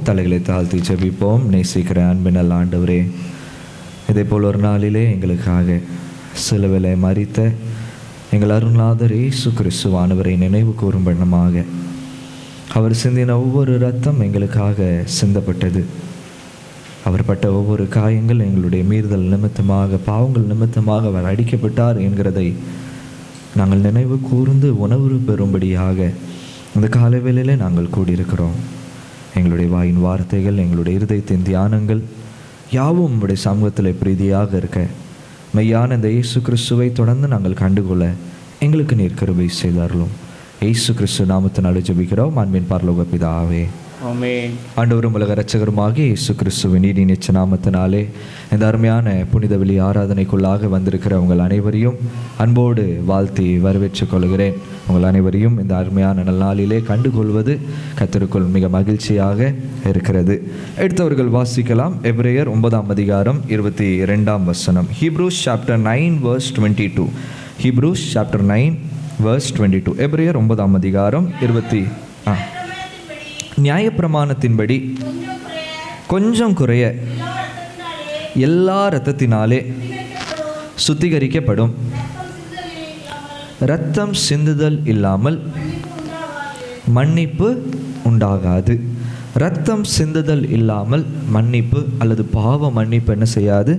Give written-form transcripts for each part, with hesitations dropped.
தலைகளை தாழ்த்தி ஜெபிப்போம். நேசிக்கிற அன்பின் நல்ல ஆண்டவரே, இதே போல் ஒரு நாளிலே எங்களுக்காக சிலுவையிலே மரித்த எங்கள் அருள்நாதர் இயேசு கிறிஸ்துவானவரை நினைவு கூறும் வண்ணமாக அவர் சிந்தின ஒவ்வொரு இரத்தம் எங்களுக்காக சிந்தப்பட்டது. அவர் பட்ட ஒவ்வொரு காயங்கள் எங்களுடைய மீறுதல் நிமித்தமாக, பாவங்கள் நிமித்தமாக அவர் அடிக்கப்பட்டார் என்கிறதை நாங்கள் நினைவு கூர்ந்து உணர்வு பெறும்படியாக இந்த காலை வேளையிலே நாங்கள் கூடியிருக்கிறோம். எங்களுடைய வாயின் வார்த்தைகள், எங்களுடைய இருதயத்தின் தியானங்கள் யாவும் உங்களுடைய சமூகத்தில் பிரீதியாக இருக்க மெய்யான இந்த இயேசு கிறிஸ்துவை தொடர்ந்து நாங்கள் கண்டுகொள்ள எங்களுக்கு நீர் கிருபை செய்தார்களும். இயேசு கிறிஸ்து நாமத்தினாலே ஜெபிக்கிறோம் அன்பின் பரலோக பிதாவே, ஆமென். ஆண்டவரும் உலக இரட்சகருமாகிய இயேசு கிறிஸ்துவின் நீதியின் நிச்ச நாமத்தினாலே இந்த அருமையான புனித வெளி ஆராதனைக்குள்ளாக வந்திருக்கிற உங்கள் அனைவரையும் அன்போடு வாழ்த்தி வரவேற்றுக் கொள்கிறேன். உங்கள் அனைவரையும் இந்த அருமையான நல்நாளிலே கண்டுகொள்வது கர்த்தருக்குள் மிக மகிழ்ச்சியாக இருக்கிறது. எடுத்தவர்கள் வாசிக்கலாம். எபிரேயர் 9ஆம் அதிகாரம் 22ஆம் வசனம். Hebrews chapter 9 verse 22. Hebrews chapter 9 verse 22. எபிரேயர் 9ஆம் அதிகாரம் நியாயப்பிரமாணத்தின்படி கொஞ்சம் குறைய எல்லா இரத்தத்தினாலே சுத்திகரிக்கப்படும். இரத்தம் சிந்துதல் இல்லாமல் மன்னிப்பு உண்டாகாது. இரத்தம் சிந்துதல் இல்லாமல் மன்னிப்பு அல்லது பாவ மன்னிப்பு என்ன செய்யாது?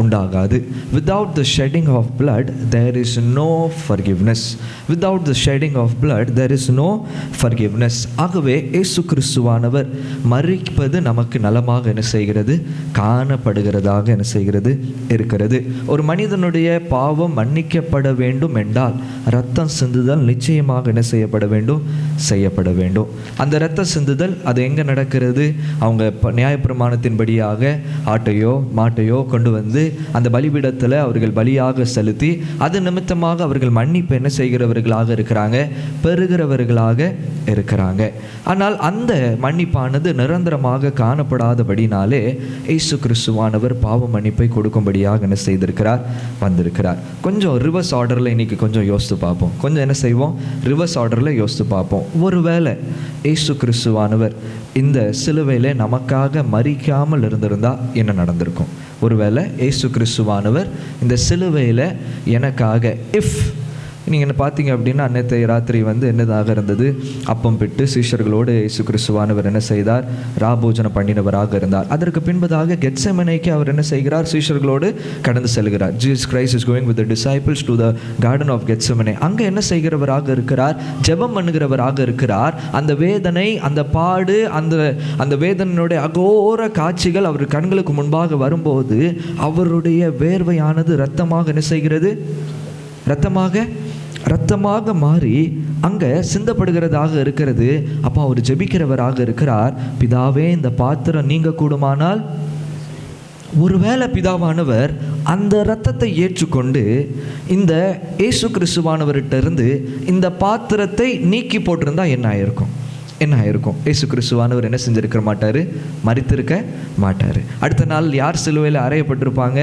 உண்டாகாது. Without the shedding of blood there is no forgiveness. Without the shedding of blood there is no forgiveness. ஆகவே இயேசு கிறிஸ்துவானவர் மரிப்பது நமக்கு நலமாக என்ன செய்கிறது? காணப்படுகிறதாக என்ன செய்கிறது? இருக்கிறது. ஒரு மனிதனுடைய பாவம் மன்னிக்கப்பட வேண்டும் என்றால் இரத்தம் சிந்துதல் நிச்சயமாக என்ன செய்யப்பட வேண்டும்? செய்யப்பட வேண்டும். அந்த இரத்த சிந்துதல் அது எங்கே நடக்கிறது? அவங்க நியாயப்பிரமாணத்தின்படியாக ஆட்டையோ மாட்டையோ கொண்டு வந்து அந்த பலிபீடத்தில் அவர்கள் பலியாக செலுத்தி அது நிமித்தமாக அவர்கள் மன்னிப்பு என்ன செய்கிறவர்களாக இருக்கிறாங்க? பெறுகிறவர்களாக இருக்கிறாங்க. ஆனால் அந்த மன்னிப்பானது நிரந்தரமாக காணப்படாதபடினாலே இயேசு கிறிஸ்துவானவர் பாவ மன்னிப்பை கொடுக்கும்படியாக என்ன செய்திருக்கிறார்? வந்திருக்கிறார். கொஞ்சம் ரிவர்ஸ் ஆர்டரில் இன்னைக்கு கொஞ்சம் யோசித்து பார்ப்போம். கொஞ்சம் என்ன செய்வோம்? ரிவர்ஸ் ஆர்டரில் யோசித்து பார்ப்போம். ஒருவேளை இயேசு கிறிஸ்துவானவர் இந்த சிலுவையில் நமக்காக மரிக்காமல் இருந்திருந்தால் என்ன நடந்திருக்கும்? ஒருவேளை இயேசு கிறிஸ்துவானவர் இந்த சிலுவையில் எனக்காக நீங்கள் என்ன பார்த்தீங்க அப்படின்னா, அன்னைத்த ராத்திரி என்னதாக இருந்தது? அப்பம் பிட்டு சீஷர்களோடு இயேசு கிறிஸ்துவானவர் என்ன செய்தார்? ராபோஜனம் பண்ணினவராக இருந்தார். அதற்கு பின்பதாக கெத்செமனேக்கு அவர் என்ன செய்கிறார்? சீஷர்களோடு கடந்து செல்கிறார். Jesus Christ is going with the disciples to the garden of Gethsemane. அங்கே என்ன செய்கிறவராக இருக்கிறார்? ஜெபம் பண்ணுகிறவராக இருக்கிறார். அந்த வேதனை, அந்த பாடு, அந்த வேதனையுடைய அகோர காட்சிகள் அவர் கண்களுக்கு முன்பாக வரும்போது அவருடைய வேர்வையானது இரத்தமாக என்ன செய்கிறது? இரத்தமாக மாறி அங்கே சிந்தப்படுகிறதாக இருக்கிறது. அப்போ அவர் ஜெபிக்கிறவராக இருக்கிறார். பிதாவே, இந்த பாத்திரம் நீங்க கூடுமானால். ஒருவேளை பிதாவானவர் அந்த இரத்தத்தை ஏற்றுக்கொண்டு இந்த இயேசு கிறிஸ்துவானவர்கிட்ட இருந்து இந்த பாத்திரத்தை நீக்கி போட்டிருந்தா என்ன ஆயிருக்கும்? இயேசு கிறிஸ்துவானவர் என்ன செஞ்சிருக்க மாட்டார்? மரித்திருக்க மாட்டார். அடுத்த நாள் யார் சிலுவையில் அறையப்பட்டிருப்பாங்க?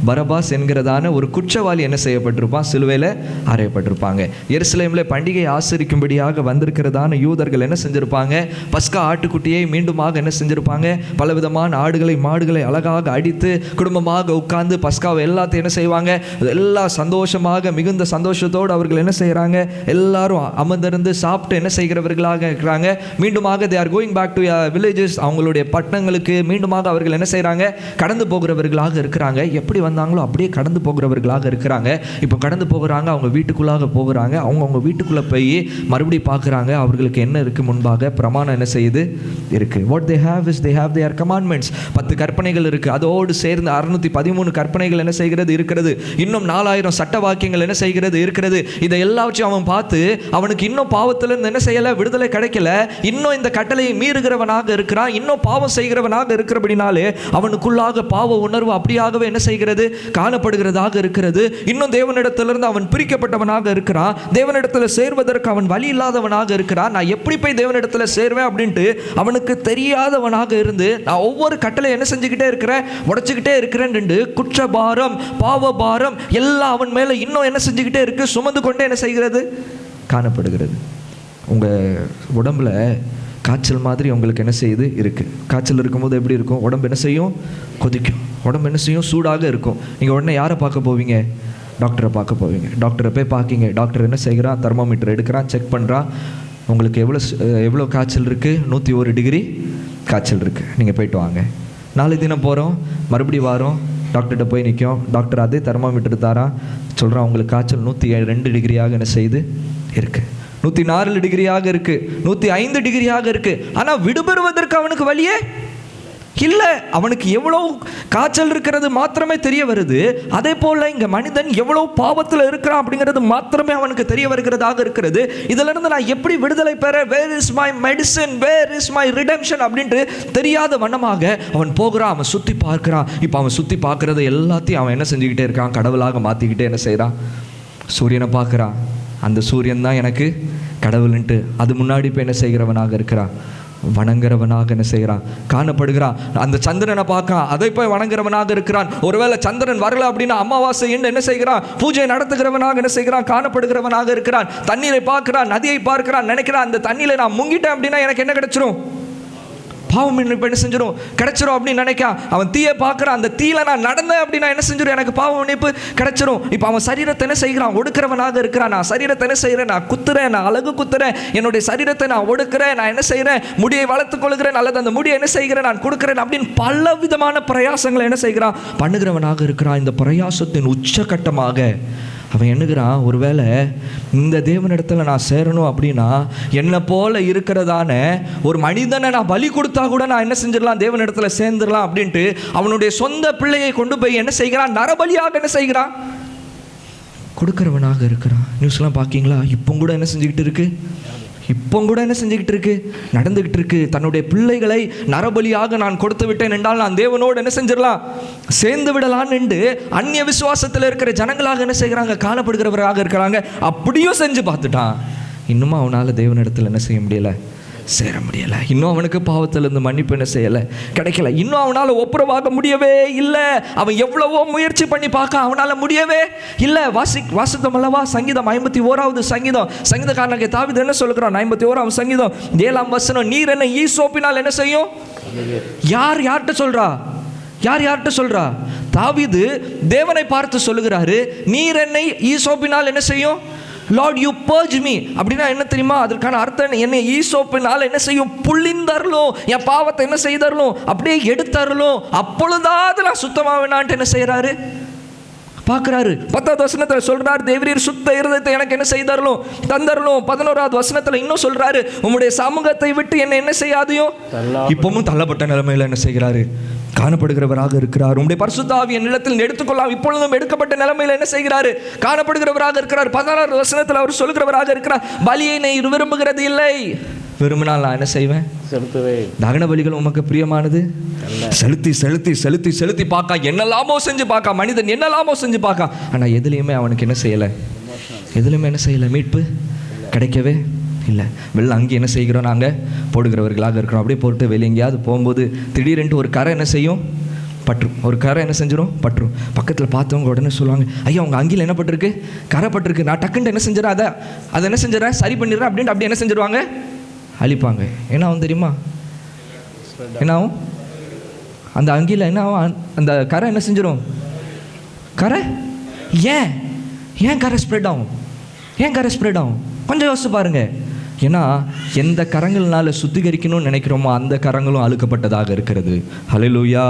பரபாஸ் என்கிறதான ஒரு குற்றவாளி என்ன செய்யப்பட்டிருப்பான்? சிலுவையில் அறையப்பட்டிருப்பாங்க. எருசலேமில் பண்டிகை ஆசரிக்கும்படியாக வந்திருக்கிறதான யூதர்கள் என்ன செஞ்சிருப்பாங்க? பஸ்கா ஆட்டுக்குட்டியை மீண்டுமாக என்ன செஞ்சிருப்பாங்க? பலவிதமான ஆடுகளை மாடுகளை அழகாக அடித்து குடும்பமாக உட்கார்ந்து பஸ்காவை எல்லாத்தையும் என்ன செய்வாங்க? எல்லா சந்தோஷமாக மிகுந்த சந்தோஷத்தோடு அவர்கள் என்ன செய்கிறாங்க? எல்லாரும் அமர்ந்திருந்து சாப்பிட்டு என்ன செய்கிறவர்களாக இருக்கிறாங்க? மீண்டுமாக they are going back to villages. அவங்களுடைய பட்டணங்களுக்கு மீண்டுமாக அவர்கள் என்ன செய்கிறாங்க? கடந்து போகிறவர்களாக இருக்கிறாங்க. எப்படி வந்தாங்களோ அப்படியே கடந்து போகிறவர்களாக இருக்கிறாங்க. இப்போ கடந்து போகிறாங்க, அவங்க வீட்டுக்குள்ளாக போகிறாங்க. அவங்க வீட்டுக்குள்ளே போய் மறுபடியும் பார்க்குறாங்க. அவர்களுக்கு என்ன இருக்குது? முன்பாக பிரமாணம் என்ன செய்யுது? இருக்குது. what they have is they have their commandments. 10 கற்பனைகள் இருக்குது. அதோடு சேர்ந்து 613 கற்பனைகள் என்ன செய்கிறது? இருக்கிறது. இன்னும் 4000 சட்ட வாக்கியங்கள் என்ன செய்கிறது? இருக்கிறது. இதை எல்லாவற்றையும் அவன் பார்த்து அவனுக்கு இன்னும் பாவத்திலிருந்து என்ன செய்யலை? விடுதலை கிடைக்கல. இன்னும் இந்த கட்டளையை மீறுகிறவனாக இருக்கிறான். இன்னும் பாவம் செய்கிறவனாக இருக்கிறபடினாலே அவனுக்குள்ளாக பாவ உணர்வு அப்படியாகவே என்ன செய்கிறது? காணப்படுகிறதாக இருக்கிறது. இன்னும் தேவனிடத்திலிருந்து அவன் பிரிக்கப்பட்டவனாக இருக்கிறான். தேவனிடத்தில் சேர்வதற்கு அவன் வழி இல்லாதவனாக இருக்கிறான். நான் எப்படி போய் தேவனிடத்தில் சேர்வேன் அப்படின்ட்டு அவனுக்கு தெரியாதவனாக இருந்து நான் ஒவ்வொரு கட்டளை என்ன செஞ்சுக்கிட்டே இருக்கிறேன்? உடைச்சுக்கிட்டே இருக்கிறேன். குற்றபாரம், பாவபாரம் எல்லாம் அவன் மேலே இன்னும் என்ன செஞ்சுக்கிட்டே இருக்கு? சுமந்து கொண்டே என்ன செய்கிறது? காணப்படுகிறது. உங்கள் உடம்பில் காய்ச்சல் மாதிரி உங்களுக்கு என்ன செய்யுது இருக்குது. காய்ச்சல் இருக்கும்போது எப்படி இருக்கும்? உடம்பு என்ன செய்யும்? கொதிக்கும். உடம்பு என்ன செய்யும்? சூடாக இருக்கும். நீங்கள் உடனே யாரை பார்க்க போவீங்க? டாக்டரை பார்க்க போவீங்க. டாக்டரை போய் பார்க்கிங்க. டாக்டர் என்ன செய்கிறான்? தெர்மோமீட்டர் எடுக்கிறான், செக் பண்ணுறான். உங்களுக்கு எவ்வளோ காய்ச்சல் இருக்குது? 101 டிகிரி காய்ச்சல் இருக்குது. நீங்கள் போய்ட்டு வாங்க. 4 தினம் போகிறோம், மறுபடியும் வாரோம், டாக்டர்கிட்ட போய் நிற்கும். டாக்டர் அதே தெர்மோமீட்டர் தாரான், சொல்கிறான் உங்களுக்கு காய்ச்சல் 102 டிகிரியாக என்ன செய்யுது இருக்குது, 104 டிகிரியாக இருக்குது, 105 டிகிரியாக இருக்குது. ஆனால் விடுபெறுவதற்கு அவனுக்கு வழியே இல்லை. அவனுக்கு எவ்வளோ காய்ச்சல் இருக்கிறது மாத்திரமே தெரிய வருது. அதே போல் இங்கே மனிதன் எவ்வளோ பாவத்தில் இருக்கிறான் அப்படிங்கிறது மாத்திரமே அவனுக்கு தெரிய வருகிறதாக இருக்கிறது. இதிலிருந்து நான் எப்படி விடுதலை பெற, where is my medicine, where is my redemption அப்படின்ட்டு தெரியாத வண்ணமாக அவன் போகிறான். அவன் சுற்றி பார்க்குறான். இப்போ அவன் சுற்றி பார்க்குறது எல்லாத்தையும் அவன் என்ன செஞ்சுக்கிட்டே இருக்கான்? கடவுளாக மாற்றிக்கிட்டே என்ன செய்கிறான்? சூரியனை பார்க்குறான். அந்த சூரியன் தான் எனக்கு கடவுள்ன்ட்டு அது முன்னாடி இப்போ என்ன செய்கிறவனாக இருக்கிறான்? வணங்குறவனாக என்ன செய்கிறான்? காணப்படுகிறான். அந்த சந்திரனை பார்க்கான், அதை போய் வணங்குறவனாக இருக்கிறான். ஒருவேளை சந்திரன் வரல அப்படின்னா அமாவாசை என்று என்ன செய்கிறான்? பூஜை நடத்துகிறவனாக என்ன செய்கிறான்? காணப்படுகிறவனாக இருக்கிறான். தண்ணீரை பார்க்கிறான், நதியை பார்க்கிறான், நினைக்கிறான் அந்த தண்ணியில் நான் முங்கிட்டேன் அப்படின்னா எனக்கு என்ன கிடைச்சிரும்? பாவம் என்ன செஞ்சிடும்? கிடைச்சிரும் அப்படின்னு நினைக்கான். அவன் தீயை பார்க்குறான், அந்த தீயில நான் நடந்தேன் அப்படின்னா என்ன செஞ்சிடும்? எனக்கு பாவ மன்னிப்பு கிடைச்சிரும். இப்போ அவன் சரீரத்தை என்ன செய்கிறான்? ஒடுக்கிறவனாக இருக்கிறான். நான் சரீரத்தை என்ன செய்கிறேன்? நான் குத்துறேன், நான் அழகு குத்துறேன், என்னுடைய சரீரத்தை நான் ஒடுக்கிறேன், நான் என்ன செய்கிறேன்? முடியை வளர்த்துக் கொள்கிறேன், அல்லது அந்த முடியை என்ன செய்கிறேன்? நான் கொடுக்கிறேன் அப்படின்னு பல விதமான பிரயாசங்களை என்ன செய்கிறான்? பண்ணுகிறவனாக இருக்கிறான். இந்த பிரயாசத்தின் உச்சகட்டமாக அவன் எண்ணுகிறான், ஒருவேளை இந்த தேவனிடத்தில் நான் சேரணும் அப்படின்னா என்னை போல இருக்கிறதான ஒரு மனிதனை நான் பலி கொடுத்தா கூட நான் என்ன செஞ்சிடலாம்? தேவனிடத்தில் சேர்ந்துடலாம் அப்படின்ட்டு அவனுடைய சொந்த பிள்ளையை கொண்டு போய் என்ன செய்கிறான்? நரபலியாக என்ன செய்கிறான்? கொடுக்கிறவனாக இருக்கிறான். நியூஸ்லாம் பார்க்கிங்களா? இப்போ கூட என்ன செஞ்சுக்கிட்டு இருக்கு? இப்போ கூட என்ன செஞ்சுக்கிட்டு இருக்கு? நடந்துக்கிட்டு இருக்கு. தன்னுடைய பிள்ளைகளை நரபலியாக நான் கொடுத்து விட்டேன் என்றால் நான் தேவனோடு என்ன செஞ்சிடலாம்? சேர்ந்து விடலான் என்று அந்நிய விசுவாசத்தில் இருக்கிற ஜனங்களாக என்ன செய்கிறாங்க? காணப்படுகிறவராக இருக்கிறாங்க. அப்படியும் செஞ்சு பார்த்துட்டான். இன்னும் அவனால் தேவனிடத்தில் என்ன செய்ய முடியலை? சேர முடியலை. இன்னும் அவனுக்கு பாவத்திலிருந்து மன்னிப்பு என்ன செய்யலை? கிடைக்கல. இன்னும் அவனால் ஒப்புரவாக முடியவே இல்லை. அவன் எவ்வளவோ முயற்சி பண்ணி பார்க்க அவனால் முடியவே இல்லை. வாசித்தம் அல்லவா சங்கீதம் 51வது சங்கீதம். சங்கீதக்காரனுக்கு தாவீது என்ன சொல்லுகிறான்? 51வது சங்கீதம் 7ஆம் வசனம், நீர் என்ன ஈசோப்பினால் என்ன செய்யும்? யார்கிட்ட சொல்றா? யார்கிட்ட சொல்றா? தாவீது தேவனை பார்த்து சொல்லுகிறாரு, நீர் என்னை ஈசோப்பினால் என்ன செய்யும்? லார்ட் யூ பர்ஜ் மீ அப்படின்னா என்ன தெரியுமா? அதற்கான அர்த்தம் என்னை ஈசோப்பினால் என்ன செய்யும்? புளிந்தரலும், என் பாவத்தை என்ன செய்தரலும்? அப்படியே எடுத்தரலும், அப்பொழுதாவது நான் சுத்தமாவேனான்ட்டு என்ன செய்யறாரு? பார்க்குறாரு. 10வது வசனத்தில் சொல்றாரு, தேவரீர் சுத்த இருதயத்தை எனக்கு என்ன செய்தரலும்? தந்தரலும். 11வது வசனத்தில் இன்னும் சொல்றாரு, உம்முடைய சமூகத்தை விட்டு என்னை என்ன செய்யாதையும். இப்பவும் தள்ளப்பட்ட நிலைமையில் என்ன செய்கிறாரு? காணப்படுகிறவராக இருக்கிறார். உம்முடைய பரிசுத்த ஆவியை நிலத்தில் எடுத்துக்கொள்ளலாம். இப்பொழுதும் எடுக்கப்பட்ட நிலைமையில் என்ன செய்கிறாரு? காணப்படுகிறவராக இருக்கிறார். 16வது வசனத்தில் அவர் சொல்லுகிறவராக இருக்கிறார், பலியை நீர் விரும்புகிறது இல்லை, விரும்பினால் நான் என்ன செய்வேன்? தகன பலிகள் உமக்கு பிரியமானது. செலுத்தி செலுத்தி செலுத்தி செலுத்தி பார்க்க என்னெல்லாமோ செஞ்சு பார்க்க, மனிதன் என்னெல்லாமோ செஞ்சு பார்க்க, ஆனால் எதுலையுமே அவனுக்கு என்ன செய்யலை? எதுலையுமே என்ன செய்யலை? மீட்பு கிடைக்கவே இல்லை. வெளில அங்கே என்ன செய்கிறோம்? நாங்கள் போடுகிறவர்களாக இருக்கிறோம். அப்படியே போட்டு வெளியே எங்கேயாவது போகும்போது திடீரென்று ஒரு கரை என்ன செய்யும்? பற்றும். ஒரு கரை என்ன செஞ்சிடும்? பற்றும். பக்கத்தில் பார்த்தவங்க உடனே சொல்லுவாங்க, ஐயா உங்கள் அங்கியில் என்ன பட்டிருக்கு? கரை பட்டிருக்கு. நான் டக்குன்ட்டு என்ன செஞ்சிடறேன்? அதை என்ன செஞ்சிடறேன்? சரி பண்ணிடுறேன் அப்படின்ட்டு அப்படி என்ன செஞ்சிருவாங்க? அழிப்பாங்க. என்ன ஆகும் தெரியுமா? என்ன ஆகும்? அந்த அங்கியில் என்ன ஆகும்? அந்த கரை என்ன செஞ்சிடும்? கரை ஏன் கரை ஸ்ப்ரெட் ஆகும்? ஏன் கரை ஸ்ப்ரெட் ஆகும்? கொஞ்சம் யோசிச்சு பாருங்க. ஏன்னா எந்த கரங்கள்னால சுத்திகரிக்கணும்னு நினைக்கிறோமோ அந்த கரங்களும் அழுக்கப்பட்டதாக இருக்கிறது. ஹல்லேலூயா,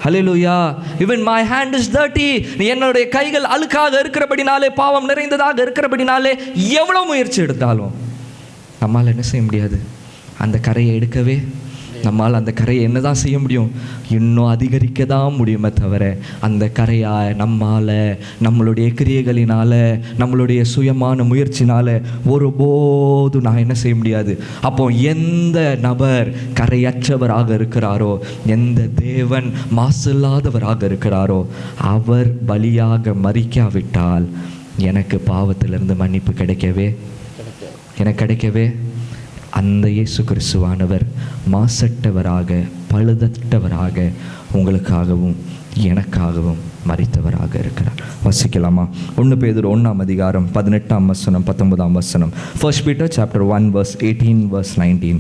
ஹல்லேலூயா. even my hand is dirty. என்னுடைய கைகள் அழுக்காக இருக்கிறபடினாலே, பாவம் நிறைந்ததாக இருக்கிறபடினாலே எவ்வளவு முயற்சி எடுத்தாலும் நம்மால் என்ன செய்ய முடியாது? அந்த கரையை எடுக்கவே நம்மால் அந்த கரையை என்ன தான் செய்ய முடியும்? இன்னும் அதிகரிக்க தான் முடியுமே தவிர அந்த கரையை நம்மால், நம்மளுடைய கிரியைகளினால், நம்மளுடைய சுயமான முயற்சினால் ஒருபோதும் நான் என்ன செய்ய முடியாது. அப்போ எந்த நபர் கரையற்றவராக இருக்கிறாரோ, எந்த தேவன் மாசில்லாதவராக இருக்கிறாரோ, அவர் பலியாக மரிக்காவிட்டால் எனக்கு பாவத்திலிருந்து மன்னிப்பு எனக்கு கிடைக்கவே அந்த இயேசு கிறிஸ்துவானவர் மாசற்றவராக, பழுதற்றவராக உங்களுக்காகவும் எனக்காகவும் மரித்தவராக இருக்கிறார். வசிக்கலாமா? 1 பேதுரு 1 18 வசனம் 19 வசனம். 1 Peter chapter 1 verse 18 verse 19.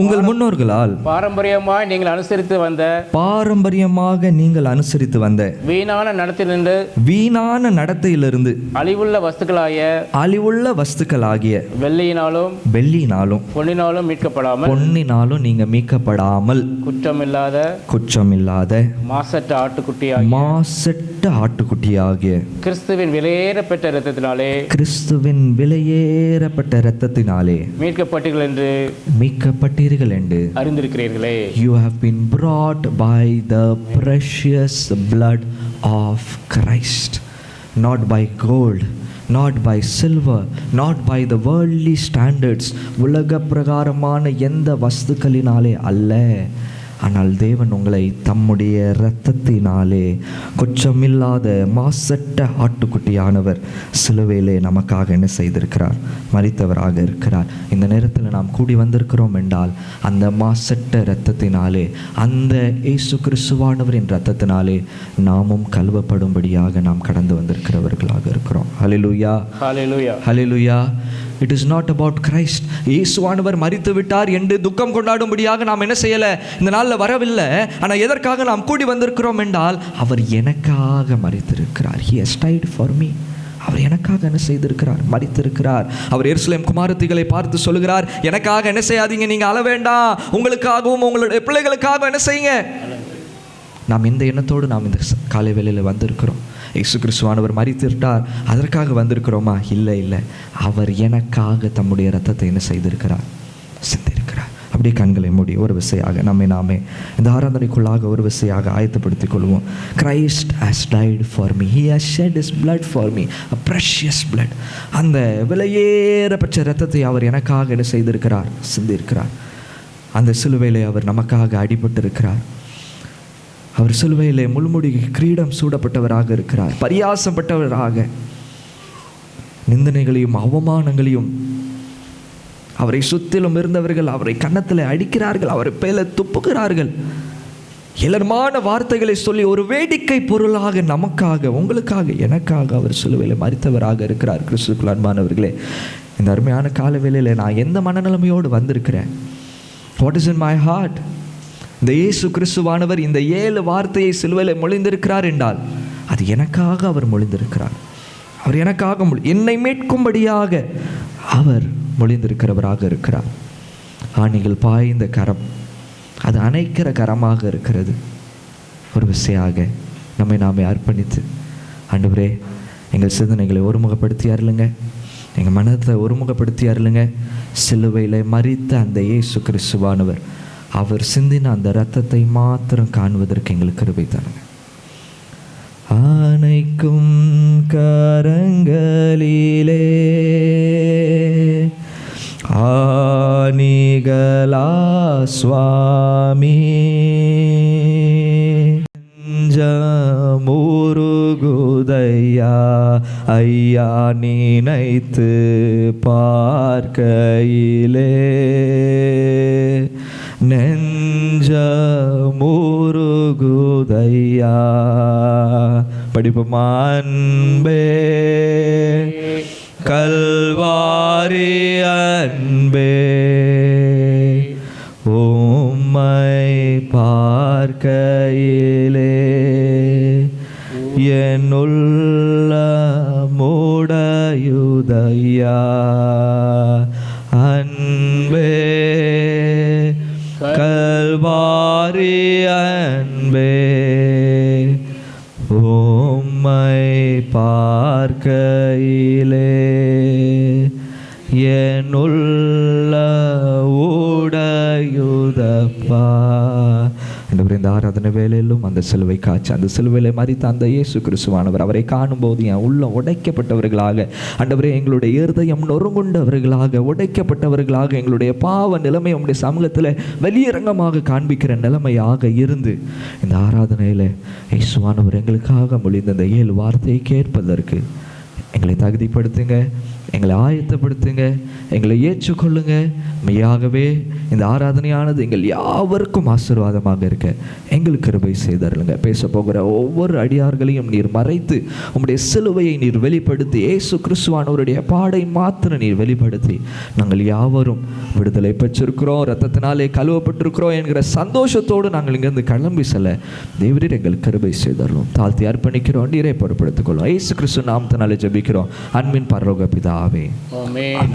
உங்கள் முன்னோர்களால் பாரம்பரியமாக நீங்கள் அனுசரித்து வந்த வீணான நடத்தையிலிருந்து அழிவுள்ள வஸ்துக்களாகிய வெள்ளியினாலும் பொன்னினாலும் நீங்க மீட்கப்படாமல் குற்றமில்லாத மாசற்ற ஆட்டுக்குட்டியாகிய கிறிஸ்துவின் விலையேறப்பட்ட இரத்தத்தினாலே மீட்கப்பட்டீர்கள் என்று அறிந்திருக்கிறீர்களே. You have been brought by the precious blood of Christ, not by gold, not by silver, not by the worldly standards. உலக பிரகாரமான எந்த வஸ்துக்களினாலே அல்ல, ஆனால் தேவன் உங்களை தம்முடைய இரத்தத்தினாலே குற்றமில்லாத மாசற்ற ஆட்டுக்குட்டியானவர் சிலுவையிலே நமக்காக என்ன செய்திருக்கிறார்? மரித்தவராக இருக்கிறார். இந்த நேரத்தில் நாம் கூடி வந்திருக்கிறோம் என்றால் அந்த மாசற்ற இரத்தத்தினாலே, அந்த இயேசு கிறிஸ்துவானவரின் இரத்தத்தினாலே நாமும் கழுவப்படும்படியாக நாம் கடந்து வந்திருக்கிறவர்களாக இருக்கிறோம். ஹல்லேலூயா, ஹல்லேலூயா, ஹல்லேலூயா. It is not about Christ. இயேசுவானவர் மரித்து விட்டார் என்று துக்கம் கொண்டாடும்படியாக நாம் என்ன செய்யலை, இந்த நாளில் வரவில்லை. ஆனால் எதற்காக நாம் கூடி வந்திருக்கிறோம் என்றால் அவர் எனக்காக மரித்திருக்கிறார். He has died for me. அவர் எனக்காக என்ன செய்திருக்கிறார்? மரித்திருக்கிறார். அவர் எருசலேம் குமாரத்திகளை பார்த்து சொல்லுகிறார், எனக்காக என்ன செய்யாதீங்க, நீங்க அழ வேண்டாம், உங்களுக்காகவும் உங்களுடைய பிள்ளைகளுக்காக என்ன செய்யுங்க. நாம் இந்த எண்ணத்தோடு நாம் இந்த காலை வேளையில் வந்திருக்கிறோம். இயேசு கிறிஸ்துவானவர் மரித்திருட்டார், அதற்காக வந்திருக்கிறோமா? இல்லை இல்லை, அவர் எனக்காக தம்முடைய இரத்தத்தை என்ன செய்திருக்கிறார்? சிந்திருக்கிறார். அப்படியே கண்களை மூடி ஒரு விசையாக நாமே இந்த ஆராதனைக்குள்ளாக ஒரு விசையாக ஆயத்தப்படுத்திக் கொள்வோம். Christ has died for me. He has shed his blood for me, a precious blood. அந்த விலையேறப்பட்ட இரத்தத்தை அவர் எனக்காக என்ன செய்திருக்கிறார்? சிந்திருக்கிறார். அந்த சிலுவையிலே அவர் நமக்காக அடிபட்டிருக்கிறார். அவர் சிலுவையிலே முள்முடி கிரீடம் சூடப்பட்டவராக இருக்கிறார். பரியாசப்பட்டவராக, நிந்தனைகளையும் அவமானங்களையும் அவரை சுற்றிலும் இருந்தவர்கள் அவரை கன்னத்தில் அடிக்கிறார்கள், அவரை பேல துப்புகிறார்கள், இளமான வார்த்தைகளை சொல்லி ஒரு வேடிக்கை பொருளாக நமக்காக, உங்களுக்காக, எனக்காக அவர் சிலுவையில் மரித்தவராக இருக்கிறார். கிறிஸ்துவுக்குள் அன்பானவர்களே, இந்த அருமையான கால வேளையில் நான் எந்த மனநிலைமையோடு வந்திருக்கிறேன்? What is in my heart? இந்த இயேசு கிறிஸ்துவானவர் இந்த 7 வார்த்தையை சிலுவையில் மொழிந்திருக்கிறார் என்றால் அது எனக்காக அவர் மொழிந்திருக்கிறார். அவர் எனக்காக என்னை மீட்கும்படியாக அவர் மொழிந்திருக்கிறவராக இருக்கிறார். ஆணிகள் பாய்ந்த கரம், அது அணைக்கிற கரமாக இருக்கிறது. ஒரு விசையாக நம்மை நாமே அர்ப்பணித்து, ஆண்டவரே எங்கள் சிந்தனைகளை ஒருமுகப்படுத்தி அருளுங்க, எங்கள் மனத்தை ஒருமுகப்படுத்தி அருளுங்க. சிலுவையில் மரித்த அந்த இயேசு கிறிஸ்துவானவர் அவர் சிந்தின அந்த இரத்தத்தை மாத்திரம் காண்பதற்கு எங்களுக்கு கிருபை தாருங்க. ஆணைக்கும் கரங்களிலே ஆணிகளா சுவாமி, முருகுதையா ஐயா நினைத்து பார்க்கையிலே, நெஞ்ச முருகுதையா. படிப்போம். அன்பே கல்வாரி அன்பே, உம்மை பார்க்கையிலே என்னுள்ள மூடையுதையா. அன்பே கல்வாரி அன்பே, உம்மை பார்க்கையிலே என்னுள்ள உடையுதப்பா. இந்த ஆராதனை வேலையிலும் அந்த சிலுவை காட்சி, அந்த சிலுவையில் மரித்த அந்த இயேசு கிறிஸ்துவானவர் அவரை காணும்போது என் உள்ள உடைக்கப்பட்டவர்களாக, ஆண்டவரே எங்களுடைய இருதயம் நொறுங்குண்டவர்களாக, உடைக்கப்பட்டவர்களாக, எங்களுடைய பாவ நிலைமை உங்களுடைய சமூகத்தில் வெளியரங்கமாக காண்பிக்கிற நிலைமையாக இருந்து இந்த ஆராதனையில் இயேசுவானவர் எங்களுக்காக மொழிந்த அந்த 7 வார்த்தையை கேட்பதற்கு எங்களை தகுதிப்படுத்துங்க, எங்களை ஆயத்தப்படுத்துங்க, எங்களை ஏற்றுக்கொள்ளுங்க. மெய்யாகவே இந்த ஆராதனையானது எங்கள் யாவருக்கும் ஆசீர்வாதமாக இருக்க எங்களுக்கு கிருபை செய்தருளுங்க. பேச போகிற ஒவ்வொரு அடியார்களையும் நீர் மறைத்து உம்முடைய சிலுவையை நீர் வெளிப்படுத்தி, இயேசு கிறிஸ்துவானவருடைய பாடை மாத்திரம் நீர் வெளிப்படுத்தி, நாங்கள் யாவரும் விடுதலை பெற்றிருக்கிறோம், இரத்தத்தினாலே கழுவப்பட்டிருக்கிறோம் என்கிற சந்தோஷத்தோடு நாங்கள் இங்கிருந்து கிளம்பி செல்ல தேவரீர் எங்களுக்கு கிருபை செய்தருளும். தாழ்த்தி அர்ப்பணிக்கிறோம், நீரை பொறுப்படுத்திக் கொள்ளும். இயேசு கிறிஸ்து நாமத்தினாலே ஜெபிக்கிறோம் அன்பின் பரலோக பிதாவே. ஆமென்.